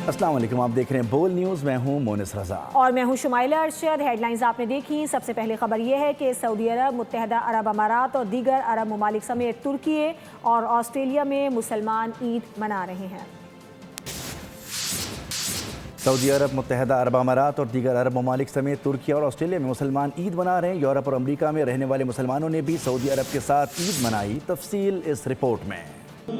السلام علیکم، آپ دیکھ رہے ہیں بول نیوز، میں ہوں مونس رضا اور میں ہوں شمائلہ ارشد۔ ہیڈ لائنز آپ نے دیکھی۔ سب سے پہلے خبر یہ ہے کہ سعودی عرب، متحدہ عرب امارات اور دیگر عرب ممالک سمیت ترکی اور آسٹریلیا میں مسلمان عید منا رہے ہیں۔ سعودی عرب، متحدہ عرب امارات اور دیگر عرب ممالک سمیت ترکی اور آسٹریلیا میں مسلمان عید منا رہے ہیں۔ یورپ اور امریکہ میں رہنے والے مسلمانوں نے بھی سعودی عرب کے ساتھ عید منائی۔ تفصیل اس رپورٹ میں۔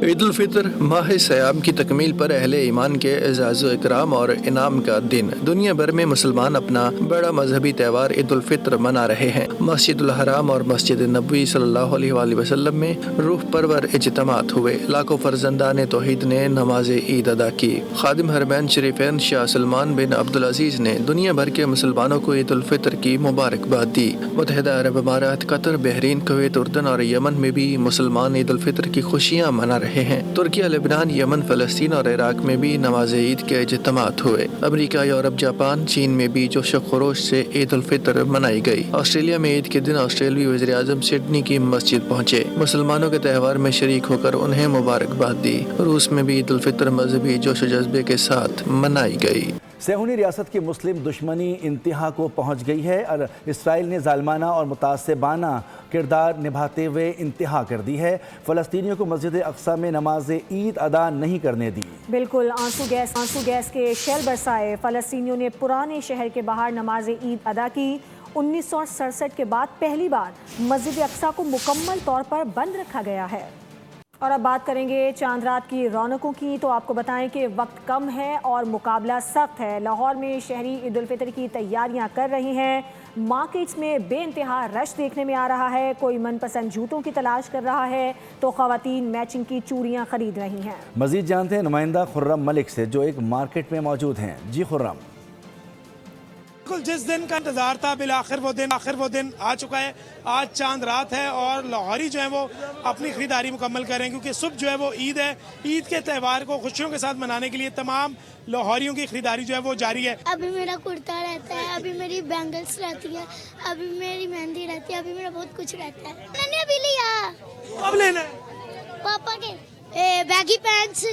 عید الفطر ماہ سیام کی تکمیل پر اہل ایمان کے اعزاز و اکرام اور انعام کا دن۔ دنیا بھر میں مسلمان اپنا بڑا مذہبی تہوار عید الفطر منا رہے ہیں۔ مسجد الحرام اور مسجد نبوی صلی اللہ علیہ وآلہ وسلم میں روح پرور اجتماعات ہوئے۔ لاکھوں فرزندان توحید نے نماز عید ادا کی۔ خادم حرمین شریفین شاہ سلمان بن عبدالعزیز نے دنیا بھر کے مسلمانوں کو عید الفطر کی مبارکباد دی۔ متحدہ عرب امارات، قطر، بحرین، کویت، اردن اور یمن میں بھی مسلمان عید الفطر کی خوشیاں منا رہے ہیں۔ ترکیہ، لبنان، یمن، فلسطین اور عراق میں بھی نماز عید کے اجتماعات ہوئے۔ امریکہ، یورپ، جاپان، چین میں بھی جوش و خروش سے عید الفطر منائی گئی۔ آسٹریلیا میں عید کے دن آسٹریلوی وزیر اعظم سڈنی کی مسجد پہنچے۔ مسلمانوں کے تہوار میں شریک ہو کر انہیں مبارکباد دی۔ روس میں بھی عید الفطر مذہبی جوش و جذبے کے ساتھ منائی گئی۔ صہیونی ریاست کی مسلم دشمنی انتہا کو پہنچ گئی ہے اور اسرائیل نے ظالمانہ اور متعصبانہ کردار نبھاتے ہوئے انتہا کر دی ہے۔ فلسطینیوں کو مسجد اقصی میں نماز عید ادا نہیں کرنے دی۔ بالکل، آنسو گیس کے شیل برسائے۔ فلسطینیوں نے پرانے شہر کے باہر نماز عید ادا کی۔ 1967 کے بعد پہلی بار مسجد اقصی کو مکمل طور پر بند رکھا گیا ہے۔ اور اب بات کریں گے چاند رات کی رونقوں کی، تو آپ کو بتائیں کہ وقت کم ہے اور مقابلہ سخت ہے۔ لاہور میں شہری عید الفطر کی تیاریاں کر رہے ہیں۔ مارکیٹس میں بے انتہا رش دیکھنے میں آ رہا ہے۔ کوئی من پسند جوتوں کی تلاش کر رہا ہے تو خواتین میچنگ کی چوڑیاں خرید رہی ہیں۔ مزید جانتے ہیں نمائندہ خرم ملک سے جو ایک مارکیٹ میں موجود ہیں۔ جی خرم۔ بالکل، جس دن کا انتظار تھا بالآخر وہ دن آ چکا ہے۔ آج چاند رات ہے اور لاہوری جو ہیں وہ اپنی خریداری مکمل کر رہے ہیں، کیونکہ صبح جو ہے وہ عید ہے۔ عید کے تہوار کو خوشیوں کے ساتھ منانے کے لیے تمام لاہوریوں کی خریداری جو ہے وہ جاری ہے۔ ابھی میرا کرتا رہتا ہے، ابھی میری بینگلس رہتی ہے، ابھی میری مہندی رہتی ہے، ابھی میرا بہت کچھ رہتا ہے۔ میں نے ابھی لیا۔ اب لینا ہے پاپا کے بیگی پینٹس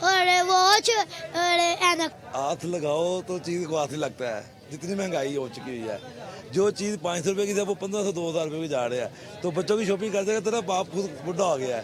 اور واچ اور اینک۔ ہاتھ لگاؤ تو چیز کو ہاتھ ہی لگتا ہے۔ جتنی مہنگائی ہو چکی ہوئی ہے، جو چیز 500 روپے کی تھی وہ 1500 2000 روپے کی جا رہے ہیں، تو بچوں کی شاپنگ کرتے کرتے نا باپ خود بڈھا ہو گیا ہے،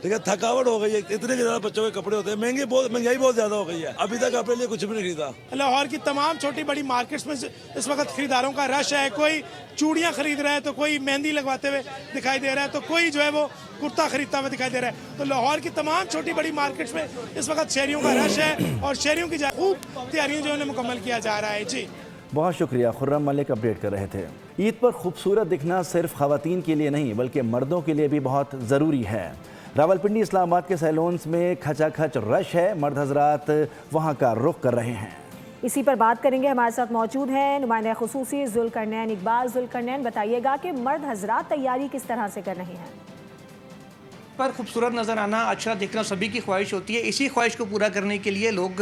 ٹھیک ہے، تھکاوٹ ہو گئی ہے، اتنے کے زیادہ بچوں کے کپڑے ہوتے ہیں، مہنگائی بہت زیادہ ہو گئی ہے، ابھی تک اپنے لیے کچھ بھی نہیں خریدا۔ لاہور کی تمام چھوٹی بڑی مارکیٹس میں اس وقت خریداروں کا رش ہے۔ کوئی چوڑیاں خرید رہا ہے تو کوئی مہندی لگواتے ہوئے دکھائی دے رہا ہے تو کوئی جو ہے وہ کرتا خریدتا ہوا دکھائی دے رہا ہے۔ تو لاہور کی تمام چھوٹی بڑی مارکیٹس میں اس وقت شہریوں کا رش ہے اور شہریوں کی خوب تیاریاں جو ہے مکمل کیا جا رہا ہے۔ جی بہت شکریہ، خرم ملک اپڈیٹ کر رہے تھے۔ عید پر خوبصورت دکھنا صرف خواتین کے لیے نہیں بلکہ مردوں کے لیے بھی بہت ضروری ہے۔ راولپنڈی، اسلام آباد کے سیلونز میں کھچا کھچ رش ہے، مرد حضرات وہاں کا رخ کر رہے ہیں۔ اسی پر بات کریں گے، ہمارے ساتھ موجود ہیں نمائندہ خصوصی ذوالقرنین اقبال۔ ذوالقرنین، بتائیے گا کہ مرد حضرات تیاری کس طرح سے کر رہے ہیں؟ پر خوبصورت نظر آنا، اچھا دیکھنا سبھی کی خواہش ہوتی ہے۔ اسی خواہش کو پورا کرنے کے لیے لوگ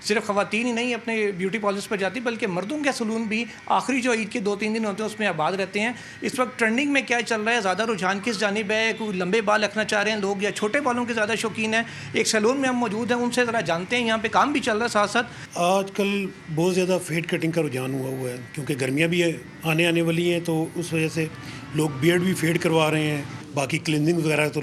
صرف خواتین ہی نہیں اپنے بیوٹی پارلرز پر جاتی بلکہ مردوں کے سلون بھی آخری جو عید کے 2-3 دن ہوتے ہیں اس میں آباد رہتے ہیں۔ اس وقت ٹرینڈنگ میں کیا چل رہا ہے، زیادہ رجحان کس جانب ہے؟ کوئی لمبے بال رکھنا چاہ رہے ہیں لوگ یا چھوٹے بالوں کے زیادہ شوقین ہیں؟ ایک سیلون میں ہم موجود ہیں، ان سے ذرا جانتے ہیں، یہاں پہ کام بھی چل رہا ہے ساتھ ساتھ۔ آج کل بہت زیادہ فیڈ کٹنگ کا رجحان ہوا ہے، کیونکہ گرمیاں بھی آنے والی ہیں تو اس وجہ سے لوگ بیئرڈ بھی فیڈ کروا رہے ہیں۔ باقی کلینزنگ وغیرہ تو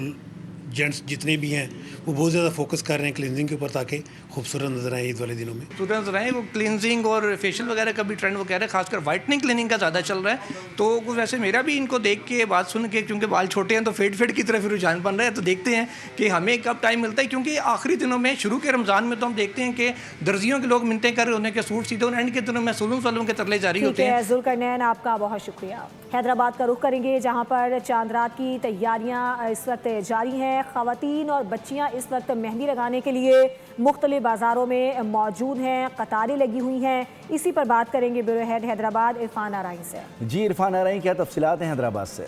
جینٹس جتنے بھی ہیں وہ بہت زیادہ فوکس کر رہے ہیں کلینزنگ کے اوپر تاکہ خوبصورت نظر آئے عید والے دنوں میں۔ خوبصورت نظر آئے، وہ کلینزنگ اور فیشیل وغیرہ کا بھی ٹرینڈ وہ کہہ رہے ہیں، خاص کر وائٹننگ کلیننگ کا زیادہ چل رہا ہے۔ تو ویسے میرا بھی ان کو دیکھ کے بات سن کے، کیونکہ بال چھوٹے ہیں تو فیڈ کی طرف رجحان بن رہا ہے، تو دیکھتے ہیں کہ ہمیں کب ٹائم ملتا ہے، کیونکہ آخری دنوں میں شروع کے رمضان میں تو ہم دیکھتے ہیں کہ درزیوں کے لوگ منتیں کر رہے ہونے کے سوٹ سیدھے، اور اینڈ کے دنوں میں سلون والوں کے ترلے جاری ہوتے ہیں۔ ذوالقرنین، آپ کا بہت شکریہ۔ حیدرآباد کا رخ کریں گے جہاں پر چاند رات کی تیاریاں اس وقت جاری ہیں۔ خواتین اور بچیاں اس وقت مہندی لگانے کے لیے مختلف بازاروں میں موجود ہیں، قطاریں لگی ہوئی ہیں۔ اسی پر بات کریں گے بیورو ہیڈ حیدرآباد عرفان آرائیں سے۔ جی عرفان آرائیں، کیا تفصیلات ہیں حیدرآباد سے؟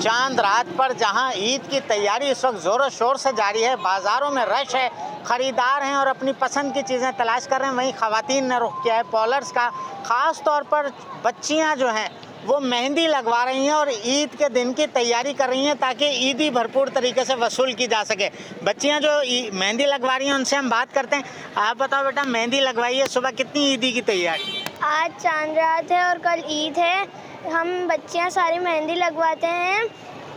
چاند رات پر جہاں عید کی تیاری اس وقت زور و شور سے جاری ہے، بازاروں میں رش ہے، خریدار ہیں اور اپنی پسند کی چیزیں تلاش کر رہے ہیں، وہیں خواتین نے رخ کیا ہے پارلرز کا۔ خاص طور پر بچیاں جو ہیں وہ مہندی لگوا رہی ہیں اور عید کے دن کی تیاری کر رہی ہیں تاکہ عیدی بھرپور طریقے سے وصول کی جا سکے. بچیاں جو مہندی لگوا رہی ہیں ان سے ہم بات کرتے ہیں. آپ بتاؤ بیٹا, مہندی لگوائی ہے, صبح کتنی عیدی کی تیاری؟ آج چاند رات ہے اور کل عید ہے. ہم بچیاں ساری مہندی لگواتے ہیں.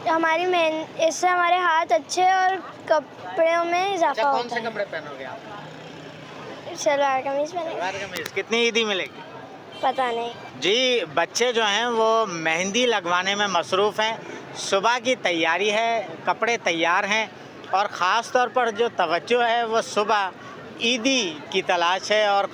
اس سے ہمارے ہاتھ اچھے اور کپڑوں میں اضافہ ہوتا ہے. کون سے کپڑے پہنو گے آپ؟ شلوار قمیض پہنے. شلوار قمیض. کتنی عیدی ملے گی؟ پتہ نہیں. جی, بچے جو ہیں وہ مہندی لگوانے میں مصروف ہیں. صبح کی تیاری ہے, کپڑے تیار ہیں اور خاص طور پر جو توجہ ہے وہ صبح عیدی کی تلاش ہے اور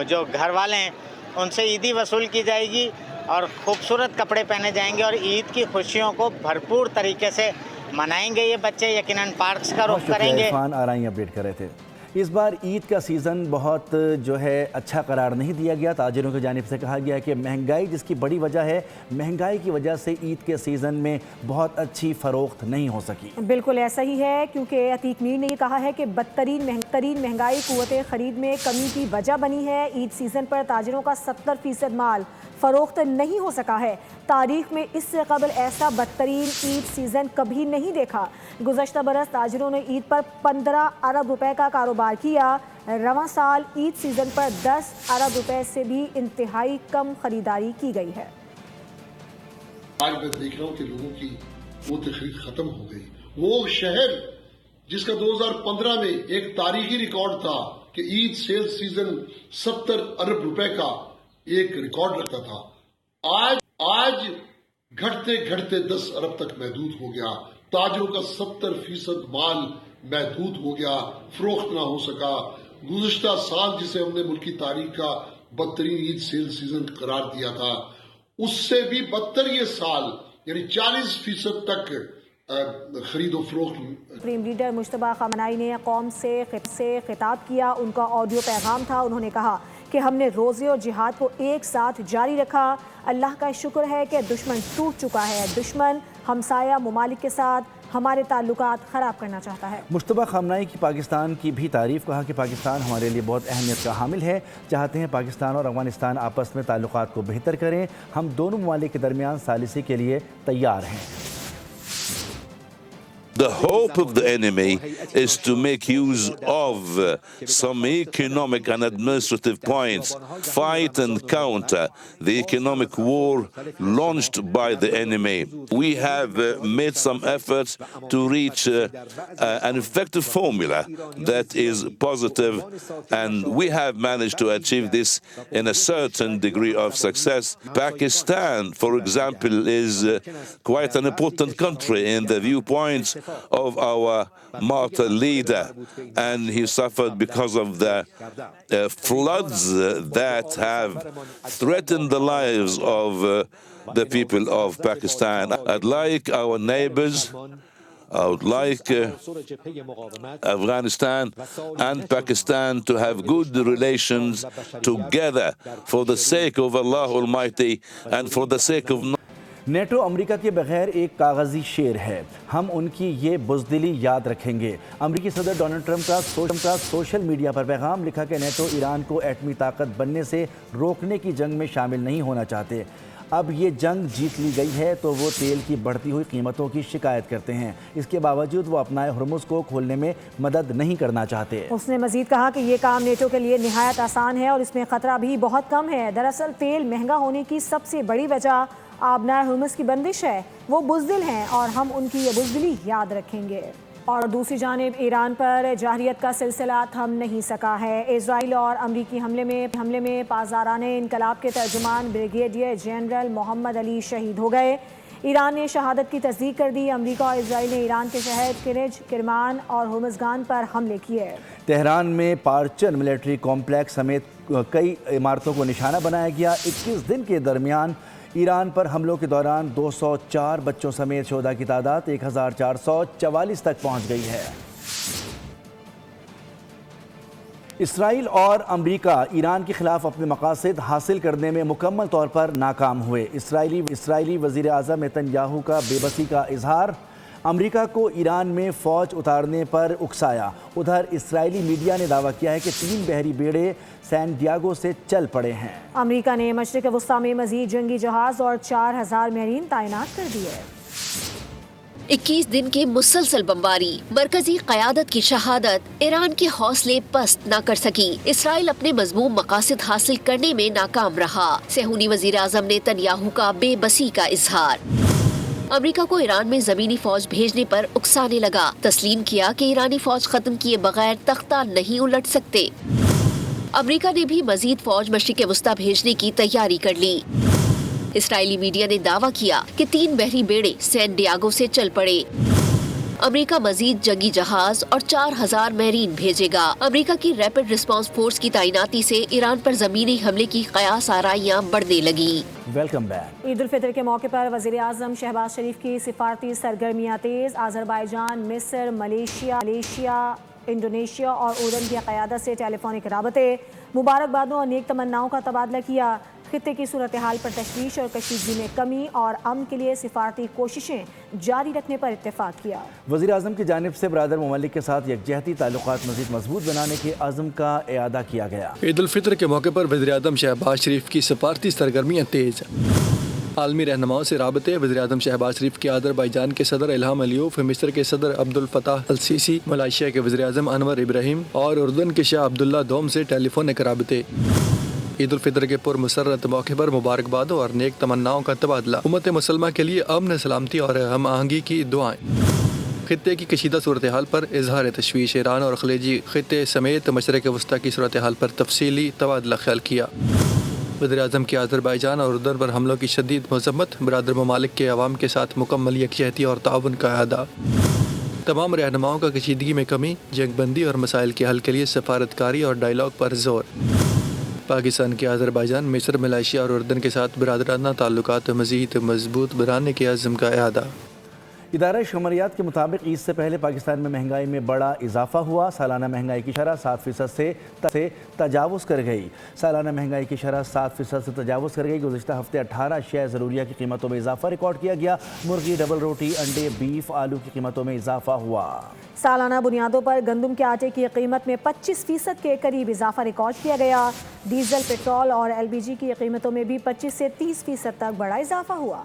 جو گھر والے ہیں ان سے عیدی وصول کی جائے گی اور خوبصورت کپڑے پہنے جائیں گے اور عید کی خوشیوں کو بھرپور طریقے سے منائیں گے. یہ بچے یقیناً پارکس کا رخ کریں گے. عرفان آرائیں اپڈیٹ کر رہے تھے. اس بار عید کا سیزن بہت جو ہے اچھا قرار نہیں دیا گیا. تاجروں کی جانب سے کہا گیا کہ مہنگائی جس کی بڑی وجہ ہے, مہنگائی کی وجہ سے عید کے سیزن میں بہت اچھی فروخت نہیں ہو سکی. بالکل ایسا ہی ہے, کیونکہ عتیق میر نے یہ کہا ہے کہ بدترین مہنگائی قوت خرید میں کمی کی وجہ بنی ہے. عید سیزن پر تاجروں کا 70% مال فروخت نہیں ہو سکا ہے. تاریخ میں اس سے قبل ایسا بدترین عید سیزن کبھی نہیں دیکھا. گزشتہ برس تاجروں نے عید پر 15 ارب روپے کا کاروبار کیا. رواں سال عید سیزن پر 10 ارب روپے سے بھی انتہائی کم خریداری کی گئی ہے. آج میں دیکھ رہا ہوں کہ لوگوں کی وہ تخریج ختم ہو گئی. وہ شہر جس کا 2015 میں ایک تاریخی ریکارڈ تھا کہ عید سیل سیزن 70 ارب روپے کا ایک ریکارڈ رکھتا تھا, آج گھٹتے گھٹتے 10 ارب تک محدود ہو گیا. تاجروں کا 70% مال محدود ہو گیا, فروخت نہ ہو سکا. گزشتہ سال جسے ہم نے ملکی تاریخ کا بدترین عید سیل سیزن قرار دیا تھا, اس سے بھی بدتر یہ سال, یعنی 40% تک خرید و فروخت. سپریم لیڈر مجتبیٰ خامنہئی نے قوم سے خطاب کیا. ان کا آڈیو پیغام تھا. انہوں نے کہا کہ ہم نے روزے اور جہاد کو ایک ساتھ جاری رکھا. اللہ کا شکر ہے کہ دشمن ٹوٹ چکا ہے. دشمن ہمسایہ ممالک کے ساتھ ہمارے تعلقات خراب کرنا چاہتا ہے. مجتبیٰ خامنہئی کی پاکستان کی بھی تعریف, کہا کہ پاکستان ہمارے لیے بہت اہمیت کا حامل ہے. چاہتے ہیں پاکستان اور افغانستان آپس میں تعلقات کو بہتر کریں. ہم دونوں ممالک کے درمیان ثالثی کے لیے تیار ہیں. The hope of the enemy is to make use of some economic and administrative points, fight and counter the economic war launched by the enemy. We have made some efforts to reach an effective formula that is positive, and we have managed to achieve this in a certain degree of success. Pakistan, for example, is quite an important country in the viewpoints of our martyr leader, and he suffered because of the floods that have threatened the lives of the people of Pakistan. I'd like our neighbors, I would like Afghanistan and Pakistan to have good relations together for the sake of Allah Almighty and for the sake of NATO امریکہ کے بغیر ایک کاغذی شیر ہے. ہم ان کی یہ بزدلی یاد رکھیں گے. امریکی صدر ڈونلڈ ٹرمپ کا سوشل میڈیا پر پیغام, لکھا کہ نیٹو ایران کو ایٹمی طاقت بننے سے روکنے کی جنگ میں شامل نہیں ہونا چاہتے. اب یہ جنگ جیت لی گئی ہے تو وہ تیل کی بڑھتی ہوئی قیمتوں کی شکایت کرتے ہیں. اس کے باوجود وہ اپنا ہرمز کو کھولنے میں مدد نہیں کرنا چاہتے. اس نے مزید کہا کہ یہ کام نیٹو کے لیے نہایت آسان ہے اور اس میں خطرہ بھی بہت کم ہے. دراصل تیل مہنگا ہونے کی سب سے بڑی وجہ آبنائے ہرمز کی بندش ہے. وہ بزدل ہیں اور ہم ان کی یہ بزدلی یاد رکھیں گے. اور دوسری جانب ایران پر جارحیت کا سلسلہ تھم نہیں سکا ہے. اسرائیل اور امریکی حملے میں پاسدارانِ انقلاب کے ترجمان بریگیڈیئر جنرل محمد علی شہید ہو گئے. ایران نے شہادت کی تصدیق کر دی. امریکہ اور اسرائیل نے ایران کے شہر کرج، کرمان اور ہرمزگان پر حملے کیے. تہران میں پارچن ملٹری کمپلیکس سمیت کئی عمارتوں کو نشانہ بنایا گیا. 21 دن کے درمیان ایران پر حملوں کے دوران 204 بچوں سمیت شہداء کی تعداد 1444 تک پہنچ گئی ہے. اسرائیل اور امریکہ ایران کے خلاف اپنے مقاصد حاصل کرنے میں مکمل طور پر ناکام ہوئے. اسرائیلی وزیر اعظم نتن یاہو کا بے بسی کا اظہار. امریکہ کو ایران میں فوج اتارنے پر اکسایا. ادھر اسرائیلی میڈیا نے دعویٰ کیا ہے کہ 3 بحری بیڑے سین ڈیاگو سے چل پڑے ہیں. امریکہ نے مشرق وسطیٰ میں مزید جنگی جہاز اور 4000 مارین تعینات کر دیے. 21 دن کی مسلسل بمباری، مرکزی قیادت کی شہادت، ایران کے حوصلے پست نہ کر سکی. اسرائیل اپنے مذموم مقاصد حاصل کرنے میں ناکام رہا. صہیونی وزیر اعظم نیتنیاہو کا بے بسی کا اظہار. امریکہ کو ایران میں زمینی فوج بھیجنے پر اکسانے لگا. تسلیم کیا کہ ایرانی فوج ختم کیے بغیر تختہ نہیں الٹ سکتے. امریکہ نے بھی مزید فوج مشرق وسطیٰ بھیجنے کی تیاری کر لی. اسرائیلی میڈیا نے دعویٰ کیا کہ 3 بحری بیڑے سین ڈیاگو سے چل پڑے. امریکہ مزید جنگی جہاز اور 4000 میرین بھیجے گا. امریکہ کی ریپڈ رسپانس فورس کی تعیناتی سے ایران پر زمینی حملے کی قیاس آرائیاں بڑھنے لگیں. Welcome back. عید الفطر کے موقع پر وزیر اعظم شہباز شریف کی سفارتی سرگرمیاں تیز. آذربائیجان، مصر، ملیشیا، انڈونیشیا اور اردن کی قیادت سے ٹیلی فونک رابطے، مبارکبادوں اور نیک تمناؤں کا تبادلہ کیا. خطے کی صورتحال پر تشویش اور کشیدگی میں کمی اور امن کے لیے سفارتی کوششیں جاری رکھنے پر اتفاق کیا. وزیر اعظم کی جانب سے برادر ممالک کے ساتھ یکجہتی تعلقات مزید مضبوط بنانے کے عزم کا اعادہ کیا گیا. عید الفطر کے موقع پر وزیر اعظم شہباز شریف کی سفارتی سرگرمیاں تیز. عالمی رہنماؤں سے رابطے. وزیر اعظم شہباز شریف کے آذربائیجان کے صدر الہام علیوف، مصر کے صدر عبد الفتاح السیسی، ملائیشیا کے وزیر اعظم انور ابراہیم اور اردن کے شاہ عبداللہ دوم سے ٹیلی فونک رابطے. عید الفطر کے پرمسرت موقع پر مبارکبادوں اور نیک تمناؤں کا تبادلہ. امت مسلمہ کے لیے امن، سلامتی اور ہم آہنگی کی دعائیں. خطے کی کشیدہ صورتحال پر اظہار تشویش. ایران اور خلیجی خطے سمیت مشرق وسطیٰ کی صورتحال پر تفصیلی تبادلہ خیال کیا. وزیر اعظم کی آذربائیجان اور اردن پر حملوں کی شدید مذمت. برادر ممالک کے عوام کے ساتھ مکمل یکجہتی اور تعاون کا اعادہ. تمام رہنماؤں کا کشیدگی میں کمی، جنگ بندی اور مسائل کے حل کے لیے سفارتکاری اور ڈائیلاگ پر زور. پاکستان کے آذربائیجان، مصر، ملائیشیا اور اردن کے ساتھ برادرانہ تعلقات مزید مضبوط بنانے کے عزم کا اعادہ. ادارہ شماریات کے مطابق عید سے پہلے پاکستان میں مہنگائی میں بڑا اضافہ ہوا. سالانہ مہنگائی کی شرح 7% سے تجاوز کر گئی. سالانہ مہنگائی کی شرح 7% سے تجاوز کر گئی. گزشتہ ہفتے 18 اشیاء ضروریہ کی قیمتوں میں اضافہ ریکارڈ کیا گیا. مرغی، ڈبل روٹی، انڈے، بیف، آلو کی قیمتوں میں اضافہ ہوا. سالانہ بنیادوں پر گندم کے آٹے کی قیمت میں 25% کے قریب اضافہ ریکارڈ کیا گیا. ڈیزل، پیٹرول اور LPG کی قیمتوں میں بھی 25 سے 30% تک بڑا اضافہ ہوا.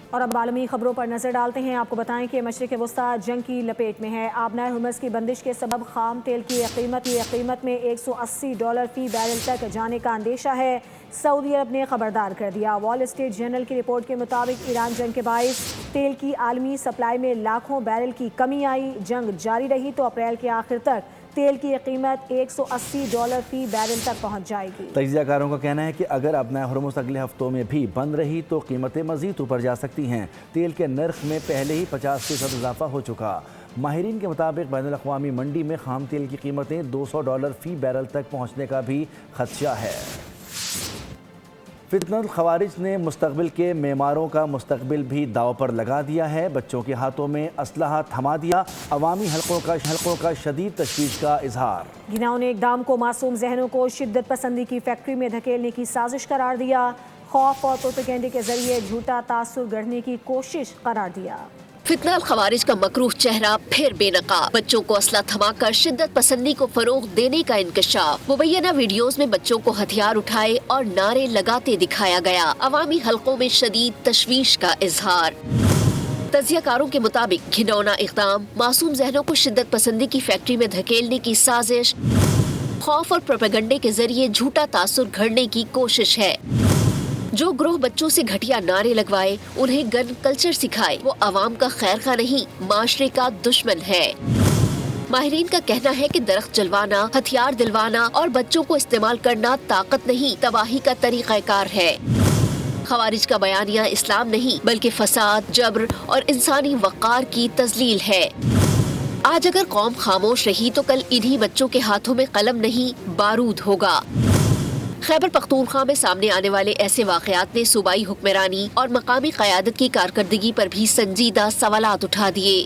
اور اب عالمی خبروں پر نظر ڈالتے ہیں. آپ کو بتائیں کہ مشرق وسطیٰ جنگ کی لپیٹ میں ہے. آبنائے ہرمز کی بندش کے سبب خام تیل کی قیمت میں $180 فی بیرل تک جانے کا اندیشہ ہے. سعودی عرب نے خبردار کر دیا. وال اسٹریٹ جرنل کی رپورٹ کے مطابق ایران جنگ کے باعث تیل کی عالمی سپلائی میں لاکھوں بیرل کی کمی آئی. جنگ جاری رہی تو اپریل کے آخر تک تیل کی قیمت $180 فی بیرل تک پہنچ جائے گی. تجزیہ کاروں کا کہنا ہے کہ اگر آبنائے ہرمز اگلے ہفتوں میں بھی بند رہی تو قیمتیں مزید اوپر جا سکتی ہیں. تیل کے نرخ میں پہلے ہی 50% اضافہ ہو چکا. ماہرین کے مطابق بین الاقوامی منڈی میں خام تیل کی قیمتیں $200 فی بیرل تک پہنچنے کا بھی خدشہ ہے. فتنہ الخوارج نے مستقبل کے معماروں کا مستقبل بھی داؤ پر لگا دیا ہے. بچوں کے ہاتھوں میں اسلحہ تھما دیا. عوامی حلقوں کا شدید تشویش کا اظہار. گھناؤنے اقدام کو معصوم ذہنوں کو شدت پسندی کی فیکٹری میں دھکیلنے کی سازش قرار دیا. خوف اور پروپیگنڈے کے ذریعے جھوٹا تاثر گڑھنے کی کوشش قرار دیا. فتنہ الخوارج کا مکروہ چہرہ پھر بے نقاب. بچوں کو اسلحہ تھما کر شدت پسندی کو فروغ دینے کا انکشاف. مبینہ ویڈیوز میں بچوں کو ہتھیار اٹھائے اور نعرے لگاتے دکھایا گیا. عوامی حلقوں میں شدید تشویش کا اظہار. تجزیہ کاروں کے مطابق گھناؤنا اقدام، معصوم ذہنوں کو شدت پسندی کی فیکٹری میں دھکیلنے کی سازش، خوف اور پروپیگنڈے کے ذریعے جھوٹا تاثر گھڑنے کی کوشش ہے. جو گروہ بچوں سے گھٹیا نعرے لگوائے، انہیں گن کلچر سکھائے، وہ عوام کا خیر خواہ نہیں، معاشرے کا دشمن ہے. ماہرین کا کہنا ہے کہ درخت جلوانا، ہتھیار دلوانا اور بچوں کو استعمال کرنا طاقت نہیں، تباہی کا طریقہ کار ہے. خوارج کا بیانیہ اسلام نہیں بلکہ فساد، جبر اور انسانی وقار کی تذلیل ہے. آج اگر قوم خاموش رہی تو کل انہی بچوں کے ہاتھوں میں قلم نہیں، بارود ہوگا. خیبر پختونخوا میں سامنے آنے والے ایسے واقعات نے صوبائی حکمرانی اور مقامی قیادت کی کارکردگی پر بھی سنجیدہ سوالات اٹھا دیے.